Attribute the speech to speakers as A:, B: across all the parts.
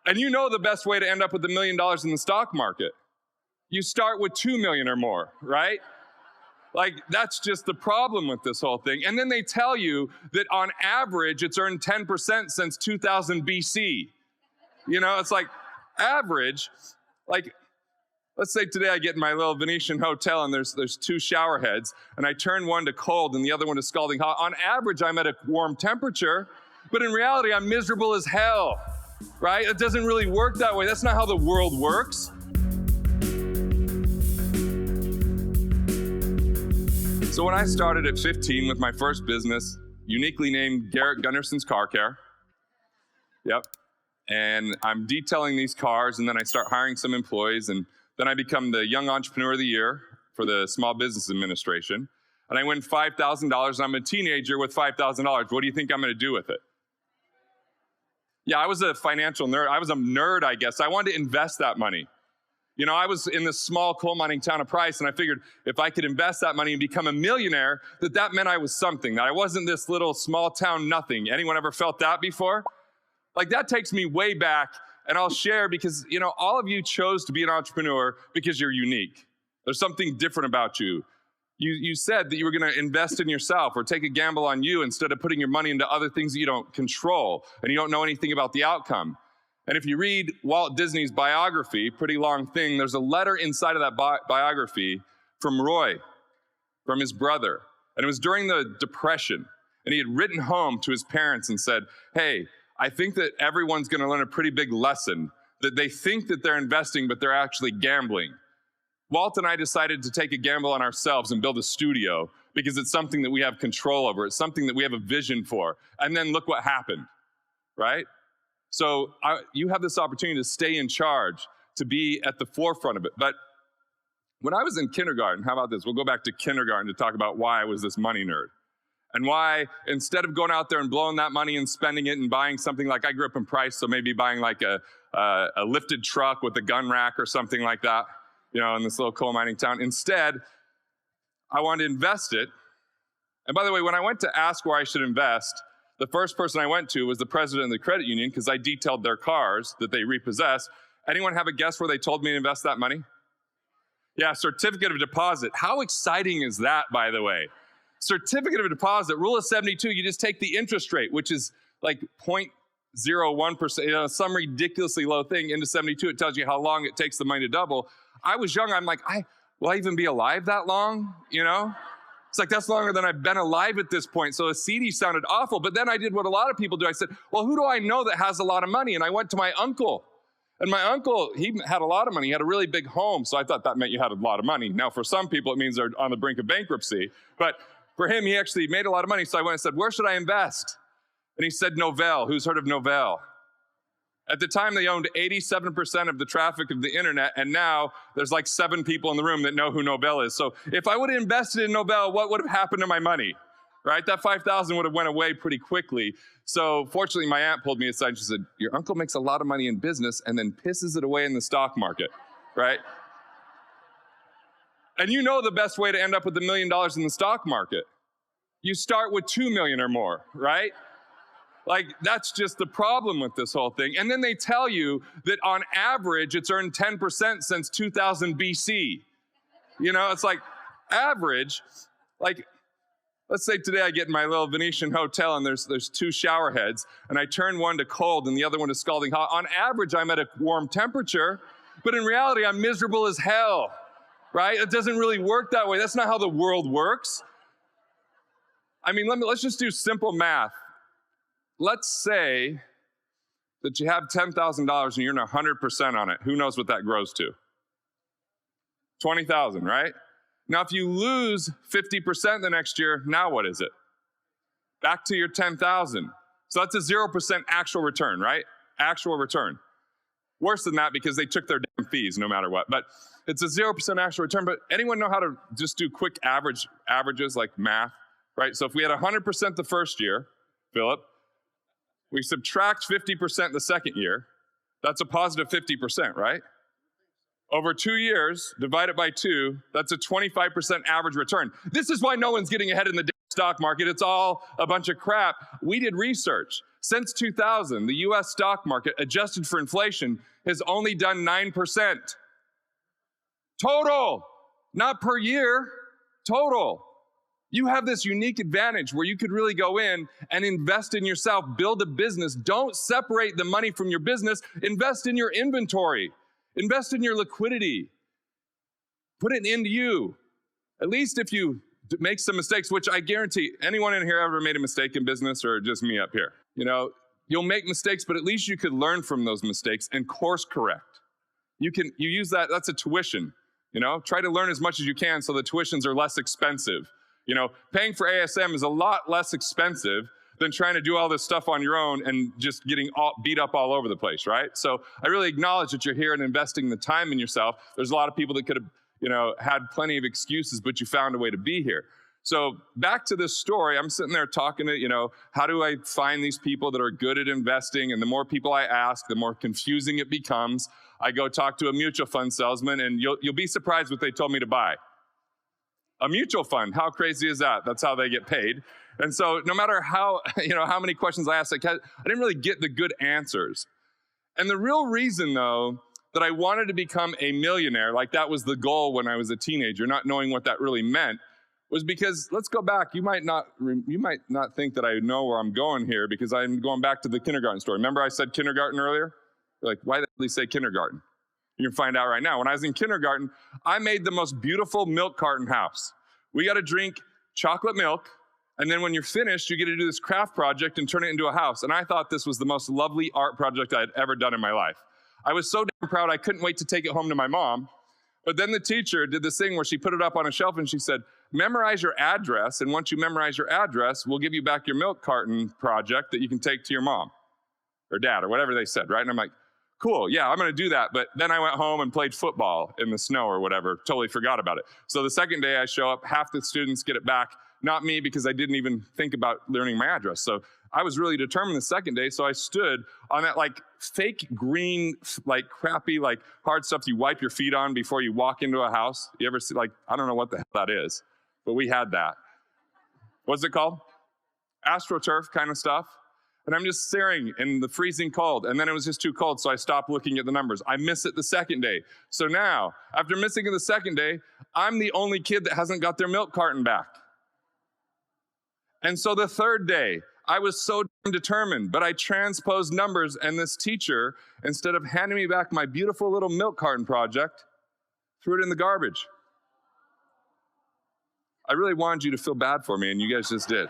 A: And you know the best way to end up with $1 million in the stock market. You start with 2 million or more, right? Like, that's just the problem with this whole thing. And then they tell you that on average, it's earned 10% since 2000 BC. You know, it's like average, like, let's say today I get in my little Venetian hotel and there's 2 shower heads and I turn one to cold and the other one to scalding hot. On average, I'm at a warm temperature, but in reality, I'm miserable as hell, right? It doesn't really work that way. That's not how the world works. So when I started at 15 with my first business, uniquely named Garrett Gunderson's Car Care, yep, and I'm detailing these cars, and then I start hiring some employees, and then I become the Young Entrepreneur of the Year for the Small Business Administration, and I win $5,000, and I'm a teenager with $5,000. What do you think I'm going to do with it? Yeah, I was a financial nerd. I was a nerd, I guess. I wanted to invest that money. You know, I was in this small coal mining town of Price, and I figured if I could invest that money and become a millionaire, that meant I was something, that I wasn't this little small town nothing. Anyone ever felt that before? Like, that takes me way back, and I'll share because, you know, all of you chose to be an entrepreneur because you're unique. There's something different about you. You said that you were going to invest in yourself or take a gamble on you instead of putting your money into other things that you don't control and you don't know anything about the outcome. And if you read Walt Disney's biography, pretty long thing, there's a letter inside of that biography from Roy, from his brother. And it was during the Depression. And he had written home to his parents and said, hey, I think that everyone's going to learn a pretty big lesson, that they think that they're investing, but they're actually gambling. Walt and I decided to take a gamble on ourselves and build a studio because it's something that we have control over. It's something that we have a vision for. And then look what happened, right? So you have this opportunity to stay in charge, to be at the forefront of it. But when I was in kindergarten, how about this? We'll go back to kindergarten to talk about why I was this money nerd. And why, instead of going out there and blowing that money and spending it and buying something like, I grew up in Price, so maybe buying like a lifted truck with a gun rack or something like that, you know, in this little coal mining town. Instead, I wanted to invest it. And by the way, when I went to ask where I should invest, the first person I went to was the president of the credit union because I detailed their cars that they repossessed. Anyone have a guess where they told me to invest that money? Yeah, certificate of deposit. How exciting is that, by the way? Certificate of deposit, rule of 72, you just take the interest rate, which is like 0.01%, you know, some ridiculously low thing, into 72. It tells you how long it takes the money to double. I was young. I'm like, will I even be alive that long? You know? It's like, that's longer than I've been alive at this point. So a CD sounded awful. But then I did what a lot of people do. I said, well, who do I know that has a lot of money? And I went to my uncle. And my uncle, he had a lot of money. He had a really big home. So I thought that meant you had a lot of money. Now, for some people, it means they're on the brink of bankruptcy. But for him, he actually made a lot of money. So I went and said, where should I invest? And he said, Novell. Who's heard of Novell? At the time, they owned 87% of the traffic of the internet, and now there's like 7 people in the room that know who Novell is. So if I would have invested in Novell, what would have happened to my money, right? That $5,000 would have went away pretty quickly. So fortunately, my aunt pulled me aside and she said, your uncle makes a lot of money in business and then pisses it away in the stock market, right? And you know the best way to end up with $1 million in the stock market. You start with 2 million or more, right? Like, that's just the problem with this whole thing. And then they tell you that on average, it's earned 10% since 2000 BC. You know, it's like average, like, let's say today I get in my little Venetian hotel and there's 2 shower heads and I turn one to cold and the other one to scalding hot. On average, I'm at a warm temperature, but in reality, I'm miserable as hell, right? It doesn't really work that way. That's not how the world works. I mean, let's just do simple math. Let's say that you have $10,000 and you're in 100% on it. Who knows what that grows to? 20,000, right? Now, if you lose 50% the next year, now what is it? Back to your 10,000. So that's a 0% actual return, right? Actual return. Worse than that because they took their damn fees no matter what. But it's a 0% actual return. But anyone know how to just do quick averages like math, right? So if we had 100% the first year, Philip, we subtract 50% the second year, that's a positive 50%, right? Over 2 years, divide it by 2, that's a 25% average return. This is why no one's getting ahead in the stock market. It's all a bunch of crap. We did research. Since 2000, the US stock market, adjusted for inflation, has only done 9%. Total, not per year, total. You have this unique advantage where you could really go in and invest in yourself, build a business. Don't separate the money from your business. Invest in your inventory. Invest in your liquidity. Put it into you. At least if you make some mistakes, which I guarantee, anyone in here ever made a mistake in business, or just me up here? You know, you'll make mistakes, but at least you could learn from those mistakes and course correct. You use that, that's a tuition. You know, try to learn as much as you can so the tuitions are less expensive. You know, paying for ASM is a lot less expensive than trying to do all this stuff on your own and just getting beat up all over the place, right? So I really acknowledge that you're here and investing the time in yourself. There's a lot of people that could have, you know, had plenty of excuses, but you found a way to be here. So back to this story, I'm sitting there talking to, you know, how do I find these people that are good at investing? And the more people I ask, the more confusing it becomes. I go talk to a mutual fund salesman, and you'll be surprised what they told me to buy. A mutual fund. How crazy is that? That's how they get paid. And so no matter how, you know, how many questions I asked, I didn't really get the good answers. And the real reason, though, that I wanted to become a millionaire, like that was the goal when I was a teenager, not knowing what that really meant, was because, let's go back, you might not think that I know where I'm going here, because I'm going back to the kindergarten story. Remember I said kindergarten earlier? You're like, why did they say kindergarten? You can find out right now. When I was in kindergarten, I made the most beautiful milk carton house. We got to drink chocolate milk, and then when you're finished, you get to do this craft project and turn it into a house. And I thought this was the most lovely art project I had ever done in my life. I was so damn proud, I couldn't wait to take it home to my mom. But then the teacher did this thing where she put it up on a shelf and she said, memorize your address, and once you memorize your address, we'll give you back your milk carton project that you can take to your mom or dad or whatever they said, right? And I'm like, cool, yeah, I'm gonna do that. But then I went home and played football in the snow or whatever, totally forgot about it. So the second day I show up, half the students get it back, not me, because I didn't even think about learning my address. So I was really determined the second day, so I stood on that like fake green, like crappy, like hard stuff you wipe your feet on before you walk into a house. You ever see, like, I don't know what the hell that is, but we had that. What's it called? AstroTurf kind of stuff. And I'm just staring in the freezing cold, and then it was just too cold, so I stopped looking at the numbers. I miss it the second day. So now, after missing it the second day, I'm the only kid that hasn't got their milk carton back. And so the third day, I was so determined, but I transposed numbers, and this teacher, instead of handing me back my beautiful little milk carton project, threw it in the garbage. I really wanted you to feel bad for me, and you guys just did.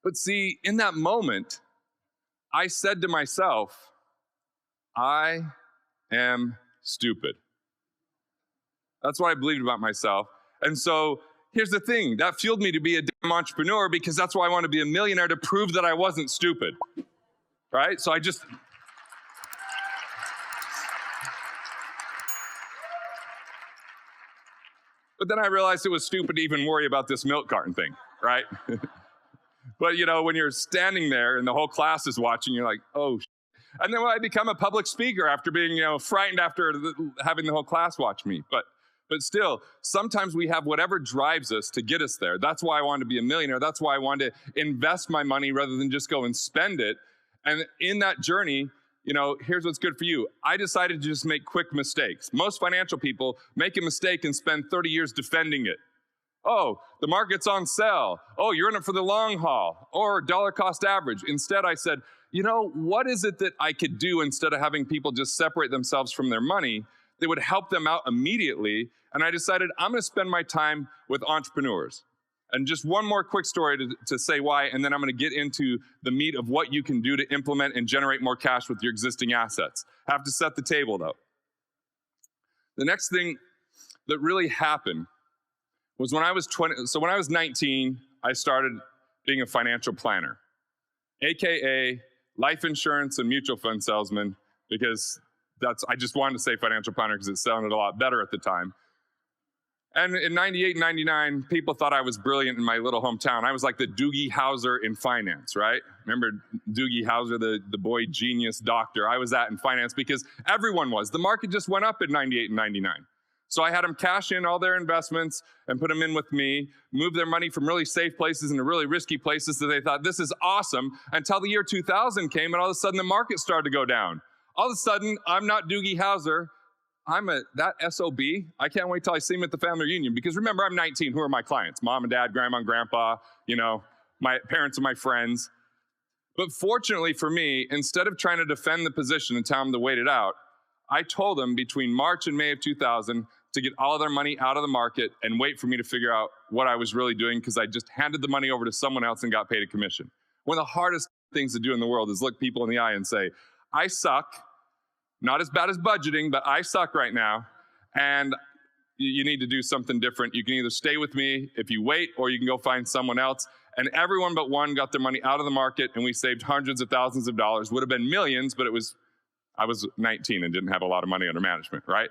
A: But see, in that moment, I said to myself, I am stupid. That's what I believed about myself. And so here's the thing, that fueled me to be a damn entrepreneur, because that's why I wanted to be a millionaire, to prove that I wasn't stupid, right? So but then I realized it was stupid to even worry about this milk carton thing, right? But you know, when you're standing there and the whole class is watching, you're like, oh, and then when I become a public speaker after being, you know, frightened after having the whole class watch me. But still, sometimes we have whatever drives us to get us there. That's why I wanted to be a millionaire. That's why I wanted to invest my money rather than just go and spend it. And in that journey, you know, here's what's good for you. I decided to just make quick mistakes. Most financial people make a mistake and spend 30 years defending it. Oh, the market's on sale. Oh, you're in it for the long haul, or dollar cost average. Instead, I said, you know, what is it that I could do instead of having people just separate themselves from their money that would help them out immediately? And I decided I'm going to spend my time with entrepreneurs. And just one more quick story to say why, and then I'm going to get into the meat of what you can do to implement and generate more cash with your existing assets. Have to set the table, though. The next thing that really happened was when I was 20. So when I was 19, I started being a financial planner, AKA life insurance and mutual fund salesman, because I just wanted to say financial planner because it sounded a lot better at the time. And in 98 and 99, people thought I was brilliant in my little hometown. I was like the Doogie Howser in finance, right? Remember Doogie Howser, the boy genius doctor? I was that in finance because everyone was. The market just went up in 98 and 99. So I had them cash in all their investments and put them in with me, move their money from really safe places into really risky places that they thought, this is awesome, until the year 2000 came and all of a sudden the market started to go down. All of a sudden, I'm not Doogie Howser. I'm that SOB. I can't wait till I see him at the family reunion, because remember, I'm 19. Who are my clients? Mom and dad, grandma and grandpa, my parents and my friends. But fortunately for me, instead of trying to defend the position and tell them to wait it out, I told them between March and May of 2000 to get all of their money out of the market and wait for me to figure out what I was really doing, because I just handed the money over to someone else and got paid a commission. One of the hardest things to do in the world is look people in the eye and say, I suck. Not as bad as budgeting, but I suck right now, and you need to do something different. You can either stay with me if you wait, or you can go find someone else. And everyone but one got their money out of the market, and we saved hundreds of thousands of dollars. Would have been millions, but I was 19 and didn't have a lot of money under management, right?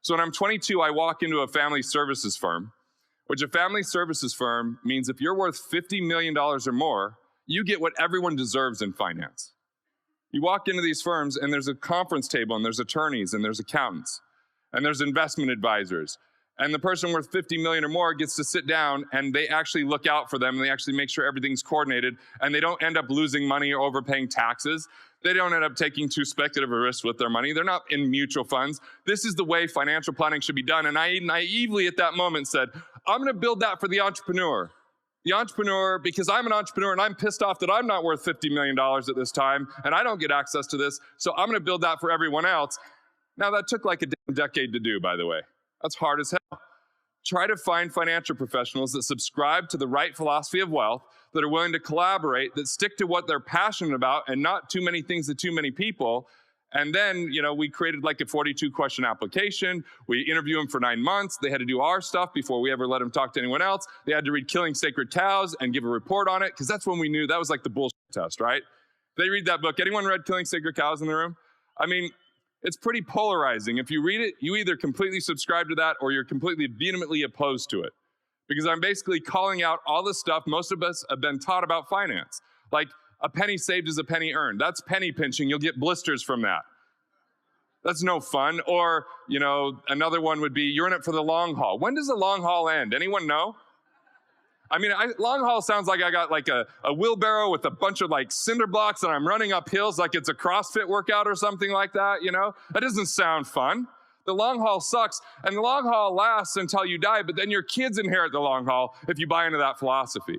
A: So when I'm 22, I walk into a family services firm, which a family services firm means if you're worth $50 million or more, you get what everyone deserves in finance. You walk into these firms and there's a conference table and there's attorneys and there's accountants and there's investment advisors. And the person worth 50 million or more gets to sit down and they actually look out for them and they actually make sure everything's coordinated and they don't end up losing money or overpaying taxes. They don't end up taking too speculative a risk with their money. They're not in mutual funds. This is the way financial planning should be done. And I naively at that moment said, I'm gonna build that for the entrepreneur. The entrepreneur, because I'm an entrepreneur and I'm pissed off that I'm not worth $50 million at this time and I don't get access to this, so I'm gonna build that for everyone else. Now that took like a decade to do, by the way. That's hard as hell. Try to find financial professionals that subscribe to the right philosophy of wealth, that are willing to collaborate, that stick to what they're passionate about and not too many things to too many people. And then, we created like a 42-question application. We interviewed them for 9 months. They had to do our stuff before we ever let them talk to anyone else. They had to read Killing Sacred Cows and give a report on it, because that's when we knew that was like the bullshit test, right? They read that book. Anyone read Killing Sacred Cows in the room? I mean, it's pretty polarizing. If you read it, you either completely subscribe to that or you're completely vehemently opposed to it. Because I'm basically calling out all the stuff most of us have been taught about finance. Like, a penny saved is a penny earned. That's penny pinching. You'll get blisters from that. That's no fun. Or, another one would be, you're in it for the long haul. When does the long haul end? Anyone know? I mean, long haul sounds like I got like a wheelbarrow with a bunch of like cinder blocks and I'm running up hills like it's a CrossFit workout or something like that, That doesn't sound fun. The long haul sucks, and the long haul lasts until you die, but then your kids inherit the long haul if you buy into that philosophy.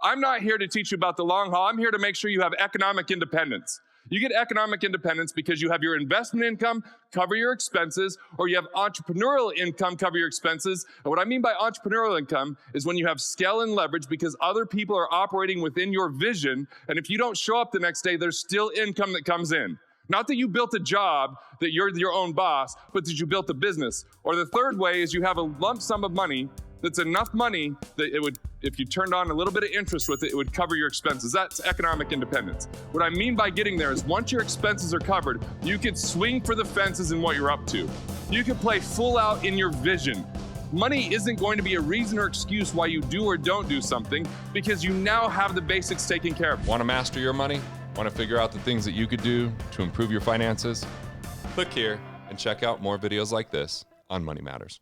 A: I'm not here to teach you about the long haul. I'm here to make sure you have economic independence. You get economic independence because you have your investment income cover your expenses, or you have entrepreneurial income cover your expenses. And what I mean by entrepreneurial income is when you have scale and leverage because other people are operating within your vision, and if you don't show up the next day, there's still income that comes in. Not that you built a job, that you're your own boss, but that you built a business. Or the third way is you have a lump sum of money that's enough money that it would, if you turned on a little bit of interest with it, it would cover your expenses. That's economic independence. What I mean by getting there is once your expenses are covered, you could swing for the fences in what you're up to. You can play full out in your vision. Money isn't going to be a reason or excuse why you do or don't do something, because you now have the basics taken care of.
B: Want to master your money? Want to figure out the things that you could do to improve your finances? Click here and check out more videos like this on Money Matters.